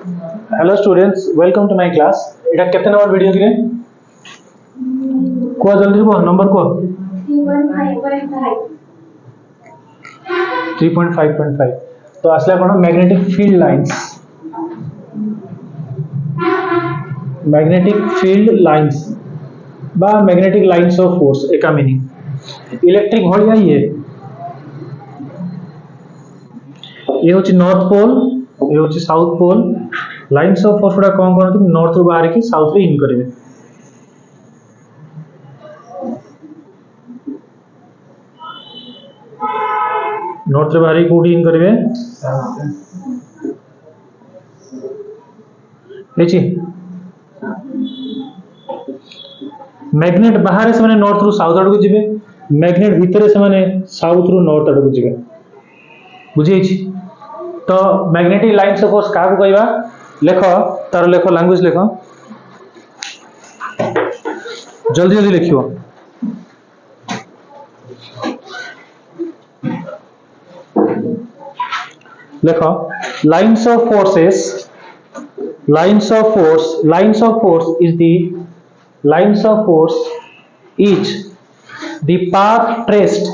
Hello students, welcome to my class. एटा केते number video किरे को जल्दी को नंबर को 3.5.5 तो असला कोन magnetic field lines, magnetic field lines बा मैग्नेटिक लाइंस ऑफ फोर्स एका मीनिंग इलेक्ट्रिक भलिया ये होची नॉर्थ पोल, ये होची south pole. Lines of force गुड़ा कौन करते नॉर्थ रु बाहर की साउथ रे इन करेंगे। नॉर्थ रे बाहर कोडी इन करेंगे देखिए मैग्नेट बाहर से माने नॉर्थ रु साउथ आड़ को जिवे, मैग्नेट भीतर से माने साउथ रु नॉर्थ आड़ को जिवे। बुझी तो मैग्नेटिक लाइंस ऑफ फोर्स का को कहबा लेख तार लेख लैंग्वेज लेख जल्दी जल्दी लिखियो। लेख lines of forces, lines of force, lines of force is the lines of force is the path traced,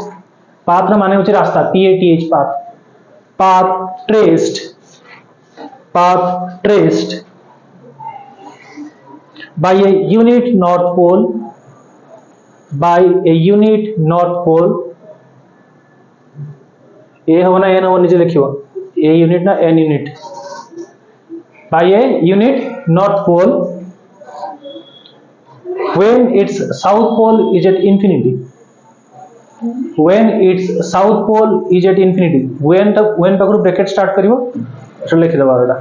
path माने होची रास्ता PATH path, path traced, path traced by a unit north pole, by a unit north pole। A हो ना n हो नीचे लिखियो a unit ना n unit, by a unit north pole when its south pole is at infinity, when its south pole is at infinity। when पकड़ो bracket start करियो तो लिख दबा एटा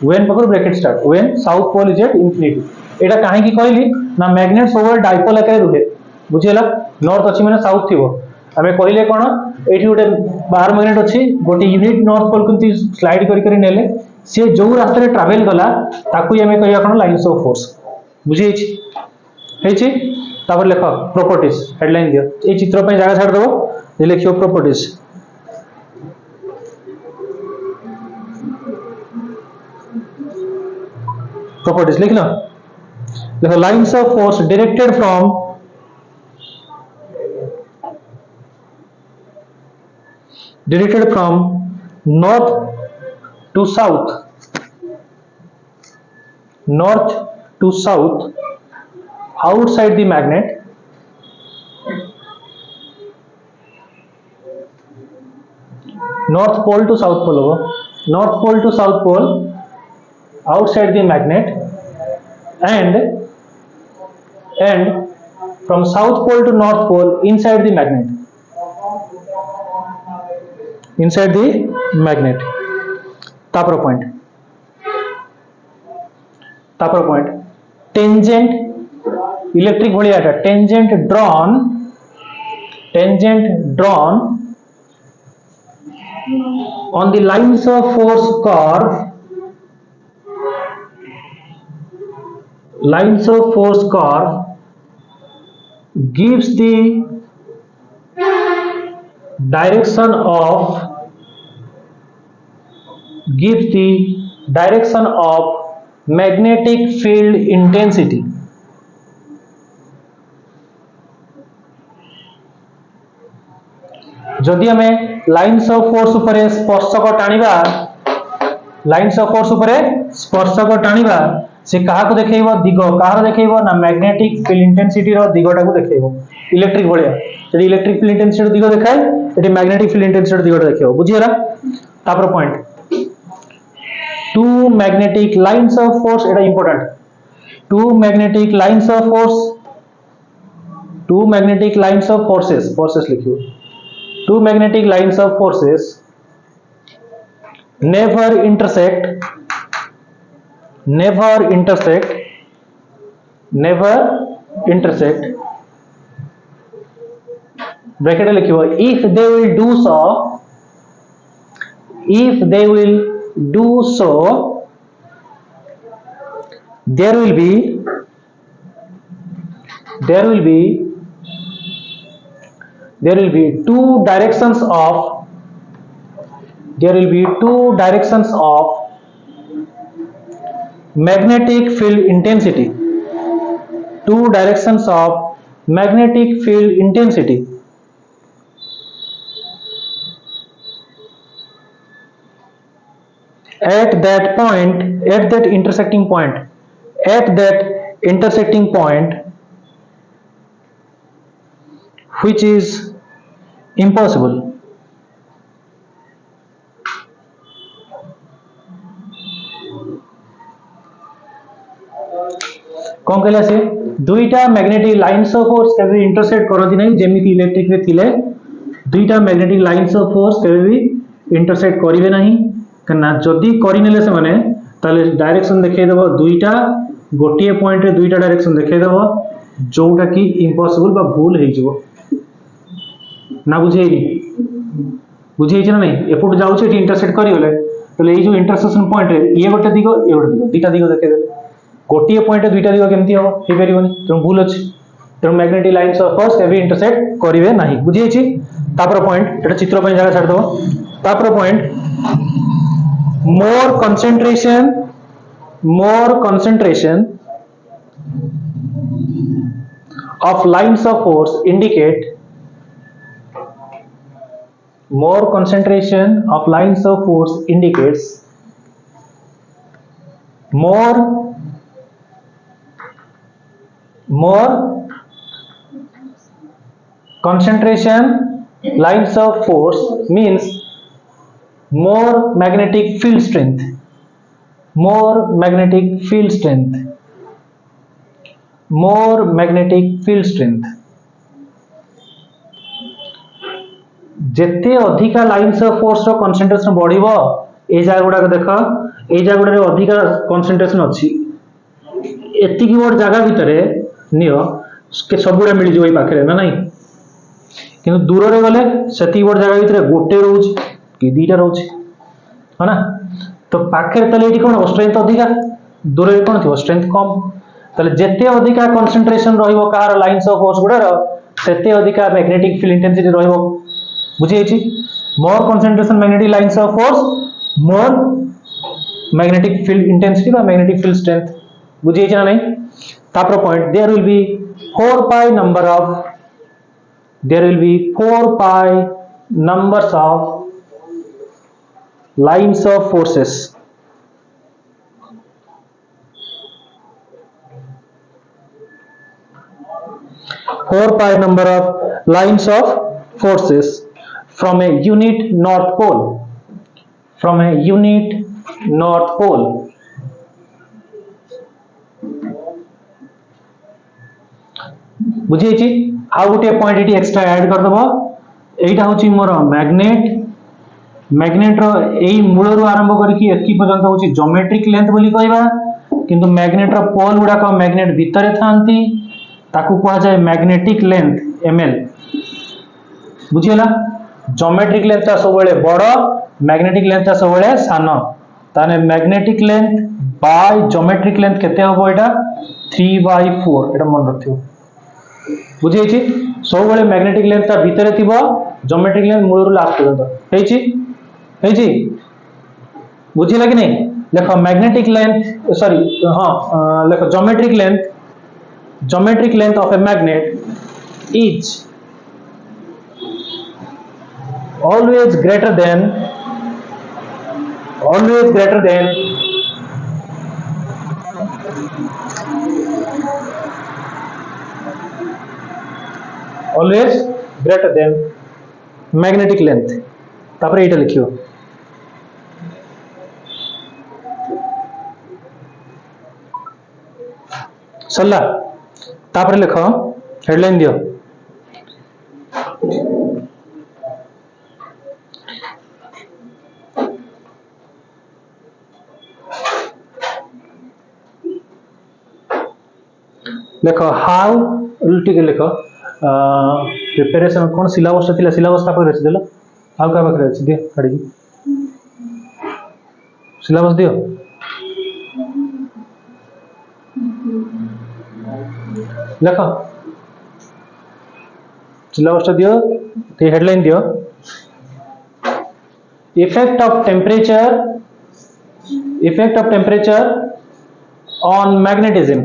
when पकड़ो bracket start when south pole is at infinity। एटा काहे की कहली ना मैग्नेट ओवर डाइपोल आकार रुहे बुझियला नॉर्थ अछि माने साउथ थिबो। हमें कहले कोन एठी गोटे बाहर मैग्नेट अछि गोटे यूनिट नॉर्थ पोल कुंती स्लाइड करी करी नेले से जो रास्ता रे ट्रैवल कला ताकू हमें कहया कोन लाइंस ऑफ फोर्स। बुझी हेछि तापर लेख प्रॉपर्टीज हेडलाइन दियो ए चित्र पे जगह छाड़ दबो ये लिखियो प्रॉपर्टीज। प्रॉपर्टीज लिख लो देखो lines of force directed from north to south, north to south outside the magnet, north pole to south pole होगा, north pole to south pole outside the magnet and from south pole to north pole inside the magnet, inside the magnet। तापर point tangent electric भलिया tangent drawn on the lines of force curve, lines of force curve gives the direction of magnetic field intensity। जदि हमें lines of force उपरे स्पर्शक टाणिबा, lines of force उपरे स्पर्शक टाणिबा से काहा को देखैबो दिग काहार देखैबो ना मैग्नेटिक फील्ड इंटेंसिटी रो दिगटा को देखैबो इलेक्ट्रिक भलिया। यदि इलेक्ट्रिक फील्ड इंटेंसिटी रो दिग देखाय एटी मैग्नेटिक फील्ड इंटेंसिटी रो दिगटा देखैबो। बुझियला तापर point two magnetic lines of force एटा important two magnetic lines of force, two magnetic lines of forces लिखियो two magnetic lines of forces never intersect bracket लिखियो if they will do so there will be two directions of magnetic field intensity. Two directions of magnetic field intensity. At that point, at that intersecting point, which is impossible. कौन कहला से दुईटा magnetic lines of force केबे intersect करती नहीं जेमिति electric ray थिले दुईटा magnetic lines of force केबे भी इंटरसेक्ट करिवे नहीं कना जदी करि नेले से माने ताले डायरेक्शन देखाई देबो दुईटा गोटिए पॉइंट रे दुईटा डायरेक्शन देखाई देबो जोटा कि इम्पॉसिबल बा भूल हे जिवो ना बुझेइनी बुझेइ छै ना नहीं एपुट जाउ छै इंटरसेक्ट करि गेले तले ए जो इंटरसेक्शन पॉइंट रे ये गोटे दिगो दुईटा दिगो देखाई देले गोटिए पॉइंट दुईटा दिग केमती हम हो पारिबनी तेणु भूल अच्छी तेणु मैग्नेटिक लाइन्स ऑफ फोर्स केबे इंटरसेक्ट करिवे नाही बुझी छी तापर पॉइंट एटा चित्र पे जगह छाड़ दो तापर point more concentration of lines of force indicate more concentration of lines of force indicates more concentration lines of force means more magnetic field strength more magnetic field strength जेते अधिका लाइन्स ऑफ फोर्स रो concentration बढ़िबो ए जागा गुडा देखो ए जागा गुडा रे अधिका कंसंट्रेशन अछि एति की बड़ जागा भितरे नियो के सबुडा मिल जिवो ए पाखरे ना नहीं किंतु दूर रे गले सेति बड़ जागा भितरे गोटे रहउछ कि दीटा रहउछ है ना तो पाखरे तले एटी कोन स्ट्रेंथ अधिका दूर रे कोन थियो स्ट्रेंथ कम तले जेते अधिका कंसंट्रेशन रहिबो कार लाइन्स ऑफ फोर्स गुडा रो सेते अधिका मैग्नेटिक फील्ड इंटेंसिटी रहिबो बुझी छी more concentration magnetic lines of force more magnetic field intensity बा मैग्नेटिक फील्ड स्ट्रेंथ बुझी छी ना नहीं तापर point there will be 4 pi numbers of lines of forces 4 pi number of lines of forces from a unit north pole बुझी छी आ गोटे point eighty extra add कर दबो एटा होची मोर मैग्नेट रो एई मूल रो आरंभ करके एकी पर्यंत होची ज्योमेट्रिक लेंथ बोली कहबा किंतु मैग्नेट रो पोल गुडा को मैग्नेट भीतर थांती ताकू कहा जाय मैग्नेटिक लेंथ ml बुझियला ज्योमेट्रिक लेंथ ता सबले बड़ मैग्नेटिक लेंथ ता सबले सानो ताने magnetic length by geometric length केते होबो एटा 3/4 एटा मन रखियो बुझी छी सबले मैग्नेटिक लेंथ ता भीतर थिबो ज्योमेट्रिक लेंथ मूल रो लास्ट पर्यंत हेई छी बुझिला कि नहीं देखो मैग्नेटिक लेंथ सॉरी हां देखो geometric length of A magnet is always greater than magnetic length तापर एटा लिखियो सल्ला तापर लिखो हेडलाइन दियो लिखो हाउ उल्टी के लिखो प्रिपरेशन कौन सिलेबस थिला सिलेबस का पर देला हाउ का पाखरे अछि दे काढी सिलेबस दियो लिखो सिलेबस दियो ते हेडलाइन दियो effect of temperature on magnetism.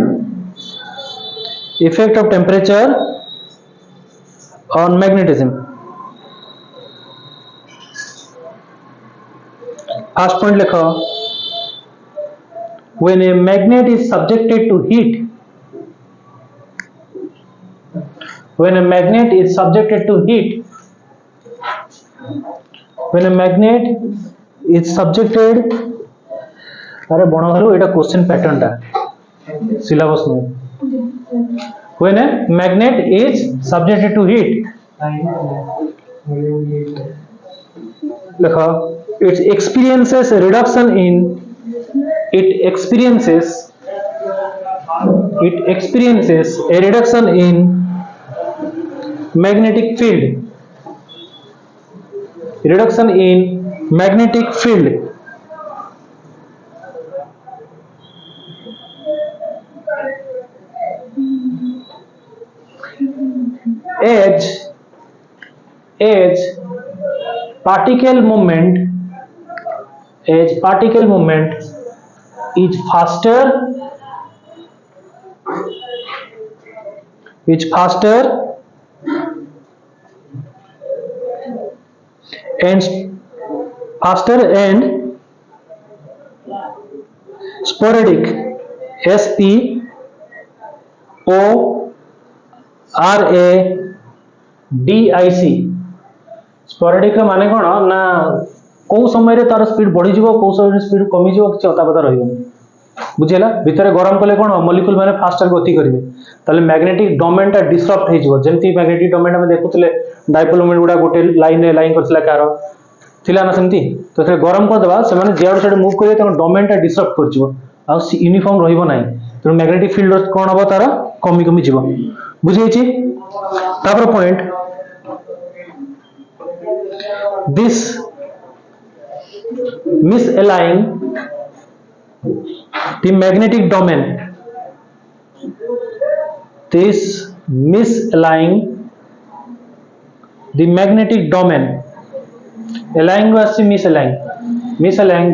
Effect of temperature on magnetism. First point लिखो. When a magnet is subjected to heat, when a magnet is subjected to heat, when a magnet is subjected, अरे बना घरू एटा question pattern टा syllabus में. When a magnet is subjected to heat, लिखो, it experiences a reduction in a reduction in magnetic field. Reduction in magnetic field. As particle movement is faster and sporadic. SPORADIC. Sporadic माने कौन ना कौ समय रे तार speed बढ़ी जीवो कौ समय स्पीड कमी जीवो किछ अता पता रहिबो. बुझिला भितरे गरम कले कोन मॉलिक्यूल माने फास्टर गति करिवे ताले मैग्नेटिक डोमेन टा डिसरप्ट हे जीवो. जेंति मैग्नेटिक डोमेन हम देखुतले डायपोल मोमेंट गुडा गोटे लाइन रे लाइन करथिला कार थिला ना सेमति तो से गरम कर देबा से माने जेड साइड मूव करिवे त डोमेन टा डिसरप्ट कर जीवो आ यूनिफॉर्म रहिबो नाही तो मैग्नेटिक फील्ड कोन हबो तार कमी कमी जीवो. बुझियछि तापर point this misalign the magnetic domain. This misalign the magnetic domain. Align was misalign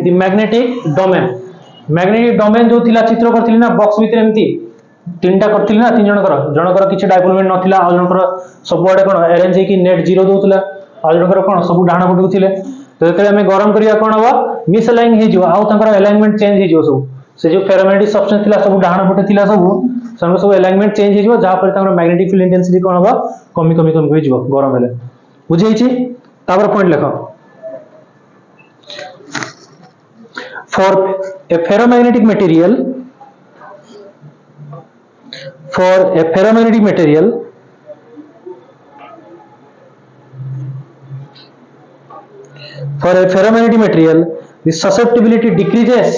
the magnetic domain. Magnetic domain जो थिला चित्र करथिली ना बॉक्स भीतर एमती तीनटा करथिली ना तीन जनकर किछि डायपोल मोमेंट नथिला आ जनकर सब आडे कोन अरेंज हे कि नेट जीरो दोतला आ जनकर कोन सब डाण पटु थिले तो जेते हमें गरम करिया कोन हबो मिसअलाइन हे जो आ तंकर अलाइनमेंट चेंज हे जो सब से जो फेरोमैग्नेटिक सब्सटेंस थिला सब डाण पटे थिला सब अलाइनमेंट चेंज हे जो जहा पर तंकर मैग्नेटिक फील्ड इंटेंसिटी कोन हबो कमी कमी कमी हो गरम हेले. बुझैछि तापर पॉइंट लिखो. For a ferromagnetic material, the susceptibility decreases.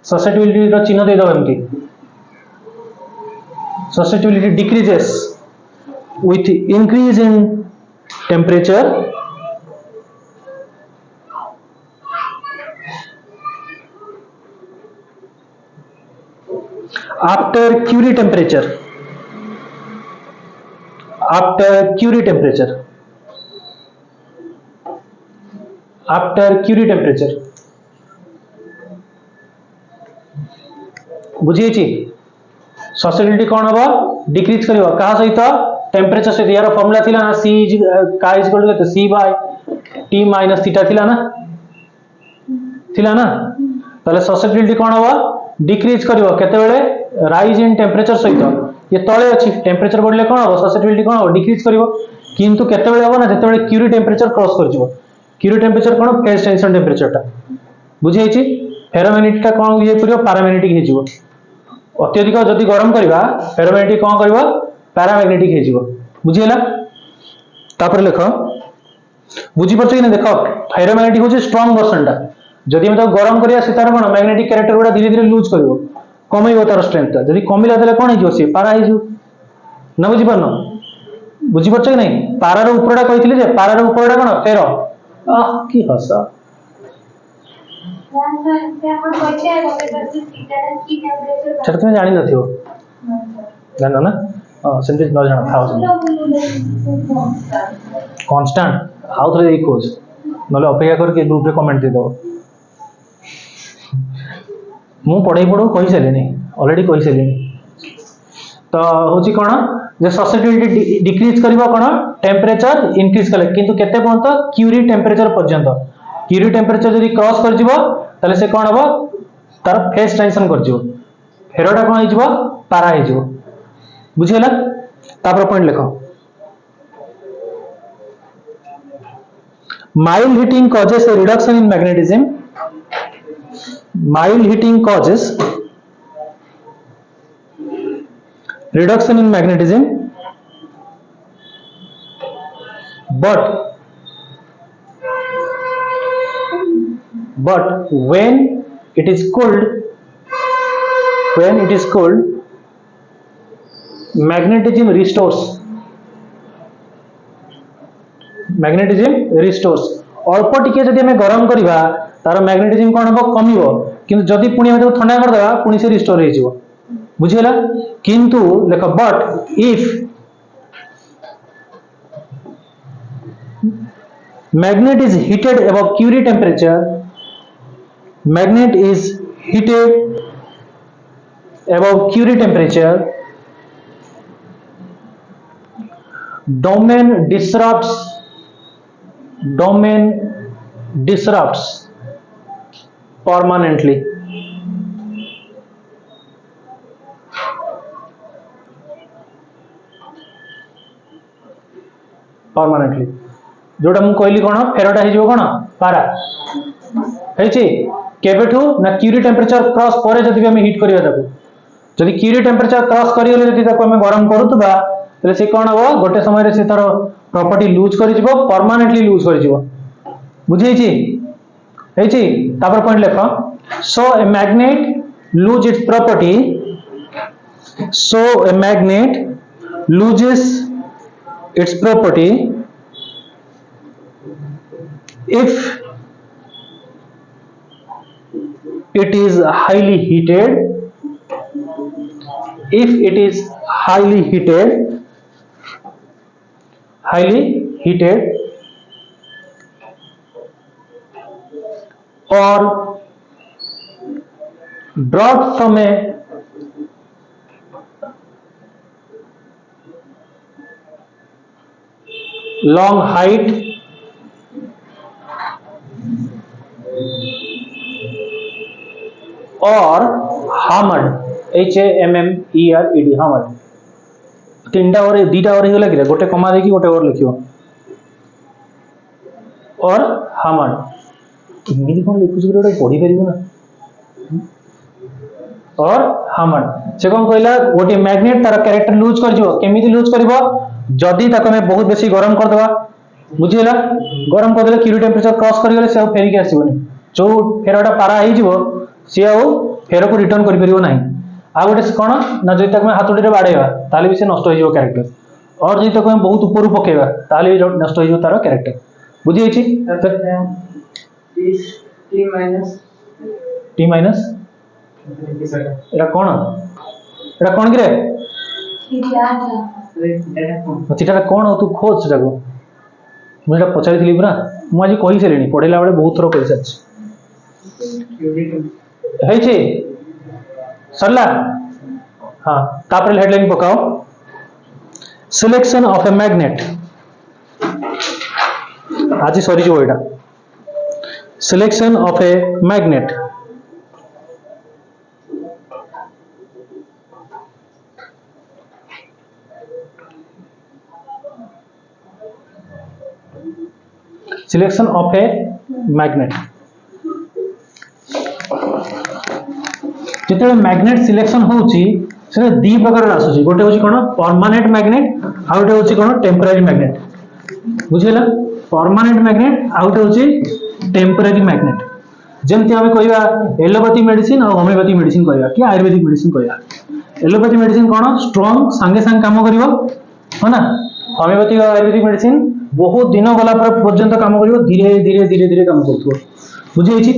Susceptibility रो चिन्ह दे दो एमती. Susceptibility decreases with increase in temperature after Curie temperature. बुझिएछि susceptibility कोन हबो डिक्रीज करिवो का सहित टेम्परेचर से यार फार्मूला थिला ना c का is equal to c by t minus theta थिला ना ताले ससेबिलिटी कोन हबो डिक्रीज करिवो केते बेले राइज इन टेम्परेचर सहित ये तळे अछि टेम्परेचर बढ़ले कोन हबो ससेबिलिटी कोन हबो डिक्रीज करिवो किंतु केते बेले हबो ना जेते बेले क्यूरी टेम्परेचर क्रॉस कर जिवो. क्यूरी टेम्परेचर कोन फेज टेंशन टेम्परेचर टा बुझिएछि फेरोमैग्नेटिक टा कोन ये करिवो पैरामैग्नेटिक हे जिवो. अत्यधिक जदि गरम करिवा फेरोमैग्नेटिक कोन करिवो पैरामैग्नेटिक हे जिवो. बुझिएला तापर लेखो बुझि परछ कि ना देखो फेरोमैग्नेटिक होचे स्ट्रांग वर्जन टा जदि हम तो गरम करिया से तार कोन मैग्नेटिक कैरेक्टर गुडा धीरे धीरे लूज करिवो कमैबो तार स्ट्रेंथ टा जदि कमिला देले कोन हे जिवो से पारा हे जिवो ना बुझि परनो बुझि परछ कि नहीं पारा रो ऊपरडा कहिथिले जे पारा रो ऊपरडा कोन फेरो की हसा छट तुम जानि नथियो जान ना सेंटेंस न जान थाउ कांस्टेंट हाउ थरे एक खोज नले अपेक्षा कर के ग्रुप रे कमेंट दे दो. मु पढ़े पढ़ू कही सारे ऑलरेडी कही सारे तो हूँ कौन जे ससेप्टिबिलिटी डिक्रीज करिवो कौन टेम्परेचर इंक्रीज कले किंतु केते पर्यंत क्यूरी टेम्परेचर पर्यंत क्यूरी टेम्परेचर जदि क्रॉस कर जिवो ताले से कौन हबो तार फेस ट्रांजिशन कर जिवो फेरोटा कौन हो पारा हो बुझीगला तापर पॉइंट लिखो mild heating causes a reduction in magnetism mild heating causes reduction in magnetism but when it is cooled magnetism restores अल्प टिके जदि हमें गरम करवा तार मैग्नेटिज्म कौन हम कमिवो किंतु जदि पुणी हमें ठंडा कर देबा पुणी से रिस्टोर हो जिवो बुझिगला किंतु लेख but if magnet is heated above Curie temperature magnet is heated above Curie temperature domain disrupts permanently जोटा मु कहली कौन फेरोटा हो कौन पारा केबेठू ना क्यूरी टेम्परेचर क्रॉस पर जदि हम हिट करिया ताको जदि क्यूरी टेम्परेचर क्रॉस करियले जदि ताको हम गरम करूतबा तले से कौन हो गोटे समय रे से तार प्रॉपर्टी लूज कर जिवो परमानेंटली लूज कर जिवो बुझे छी तापर पॉइंट लेखो so a magnet lose its property so a magnet loses its property if it is highly heated or brought from a long height or hammered HAMMERED hammered तीनटा और दीटा और हिगला कि गोटे कमा देखि गोटे और लिखियो और hammered इमिति कोन लिखुछ गोटे पढी परिबो ना और hammered से कोन कहला गोटे मैग्नेट तार कैरेक्टर लूज कर जिवो केमिति लूज करबो जदि ताको में बहुत बेसी गरम कर देबा बुझिला गरम कर देले क्यूरी टेम्परेचर क्रॉस कर गेले से फेरी के आसीबोनी जो फेरोटा पारा हो जिवो से आ फेरो को रिटर्न कर परिबो नाही आ गोटे कोन ना जदि ताको में हाथोडी रे बाडेबा ताले भी से नष्ट हो जिवो कैरेक्टर और जदि ताको में बहुत ऊपर पकेबा ताले भी नष्ट हो जिवो तार कैरेक्टर बुझि छी टी माइनस एरा कोन कि रे चिटा कौन हो तू खोज सेटा को मुझे पचारि पूरा मुझे कही सारे पढ़ेला बेले बहुत थर कही सारी सरला हाँ तापर हेडलाइन पकाओ सिलेक्शन ऑफ ए मैग्नेट आज सरी जो एटा selection of a magnet selection of a magnet जिते मैग्नेट सिलेक्शन होउची से दी प्रकार आसुची गोटे होची कोन परमानेंट मैग्नेट आ गोटे होची कोन टेम्पररी मैग्नेट बुझिला परमानेंट मैग्नेट आ गोटे होची टेम्पररी मैग्नेट जेमति हमें कहबा एलोपैथी मेडिसिन और होमियोपैथी मेडिसिन कहबा कि आयुर्वेदिक मेडिसिन कहबा एलोपैथी मेडिसिन कोन स्ट्रांग संगे संग काम करिवो हो ना होमियोपैथी और आयुर्वेदिक मेडिसिन बहुत दिन गला पर पर्यंत काम करिवो धीरे धीरे धीरे धीरे काम करथो बुझे छी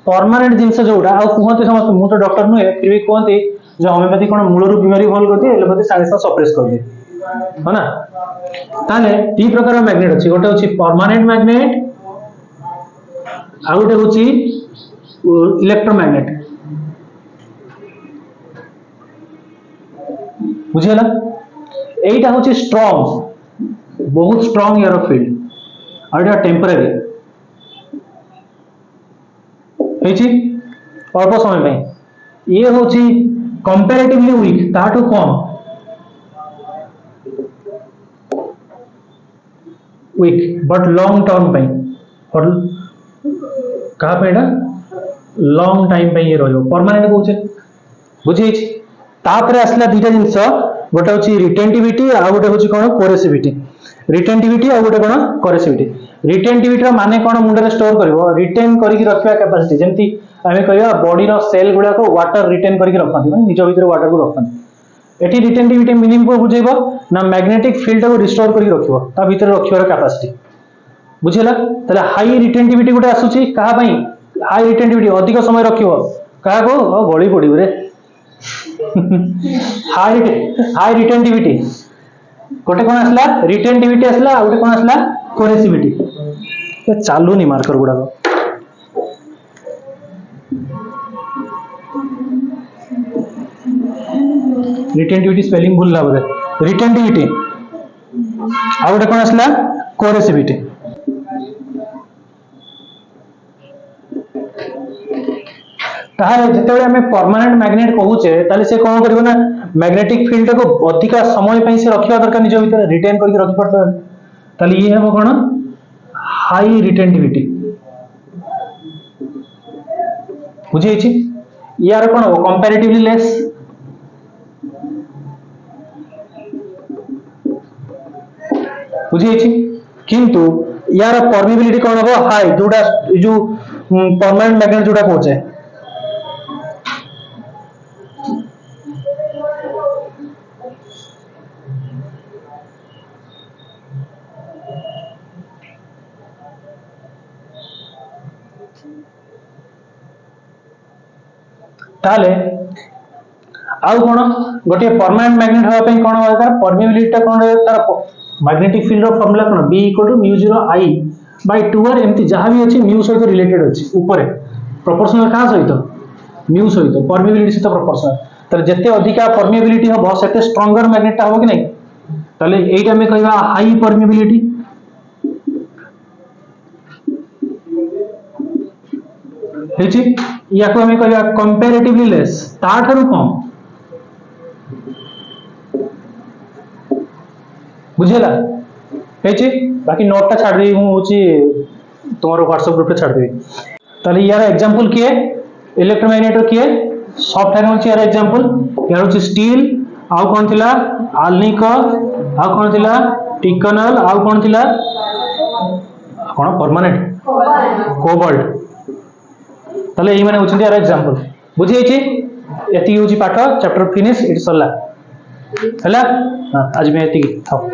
परमानेंट जिंस जोडा आ कहते समस्त मु तो डॉक्टर नुहे फिर भी कहते जो होमियोपैथी कोन मूलरू बीमारी भल करते एलोपैथी सागे सागे सप्रेस कर दे हो ना ताले ती प्रकार मैग्नेट अछि गोटे अछि परमानेंट मैग्नेट आ गोटे अछि इलेक्ट्रोमैग्नेट बुझीगला एटा होची स्ट्रांग बहुत स्ट्रांग यार फील्ड और एटा टेम्पररी हेची अल्प समय पे ये होची कंपैरेटिवली वीक ताठू कम वीक बट लॉन्ग टर्म पे और कहा पे एटा लॉन्ग टाइम पे ये रहियो परमानेंट कहूचे बुझी तापरे आसला दुटा जिंस गोटे होची रिटेंटिविटी आ गोटे होची कोन कोरेसिविटी रिटेंटिविटी आ गोटे कोन कोरेसिविटी रिटेंटिविटी रो माने कोन मुंडे रे स्टोर करबो रिटेन करिक रखिया कैपेसिटी जेंति आमे कहया बॉडी रो सेल गुडा को वाटर रिटेन करिक रखथि माने निज भीतर वाटर को रखथि एठी रिटेंटिविटी मीनिंग को बुझेबो ना मैग्नेटिक फील्ड को रिस्टोर करिक रखिबो ता भीतर रखिबार कैपेसिटी बुझिला तले हाई रिटेंटिविटी गोटे आसुची कहा पई हाई रिटेंटिविटी अधिक समय रखिबो कहा को गळी पडिबो रे हाई रिटेंटिविटी गोटे कोन आसला रिटेंटिविटी आसला आ गोटे कोन आसला कोरेसिविटी ए चालूनी मार्कर गुडा रिटेंटिविटी स्पेलिंग भूल ला बोले रिटेंटिविटी आ गोटे कोन आसला कोरेसिविटी ताहले जेतेबेले हमें परमानेंट मैग्नेट कहूचे ताले से कोन करबो ना मैग्नेटिक फील्ड को अधिक समय पई से रखिबा दरकार निज भीतर रिटेन करके रखि पड़ता ताले ये हेबो कोन हाई रिटेंटिविटी बुझी छी यार कोन हो कंपैरेटिवली लेस बुझी छी किंतु यार परमिबिलिटी कोन हो हाई जोडा जो परमानेंट मैग्नेट जोडा कहूचे ताले आउ कोन गोटे परमानेंट मैग्नेट होबा पई कोन दरकार परमिबिलिटी ता कोन तार मैग्नेटिक फील्ड रो फार्मूला कोन B μ0 I बाय 2r एमती जहां भी अछि म्यू सहित रिलेटेड अछि ऊपर प्रोपोर्शनल का सहित म्यू सहित परमिबिलिटी सहित प्रोपोर्शनल तर जते अधिका परमिबिलिटी हो सेते स्ट्रांगर मैग्नेट हो कि नहीं ताले एटा में कहबा हाई परमिबिलिटी हेची या को हमें कहबा कंपैरेटिवली लेस ताठारु कम बुझेला हेची बाकी नोट ता छाड़ देई हूं होची तुम्हारो व्हाट्सएप ग्रुप पे छाड़ देई ताले यार एग्जांपल किए इलेक्ट्रोमैग्नेट किए सॉफ्ट आयरन होची यार एग्जांपल यार होची स्टील आउ कोन थिला आल्निक आउ कोन थिला टिकनल आउ कोन थिला कोन परमानेंट कोबाल्ट ताले एई माने होची यार एग्जांपल बुझी छी एती होची पाठ चैप्टर फिनिश इट सल्ला हला आज मैं एती थाओ।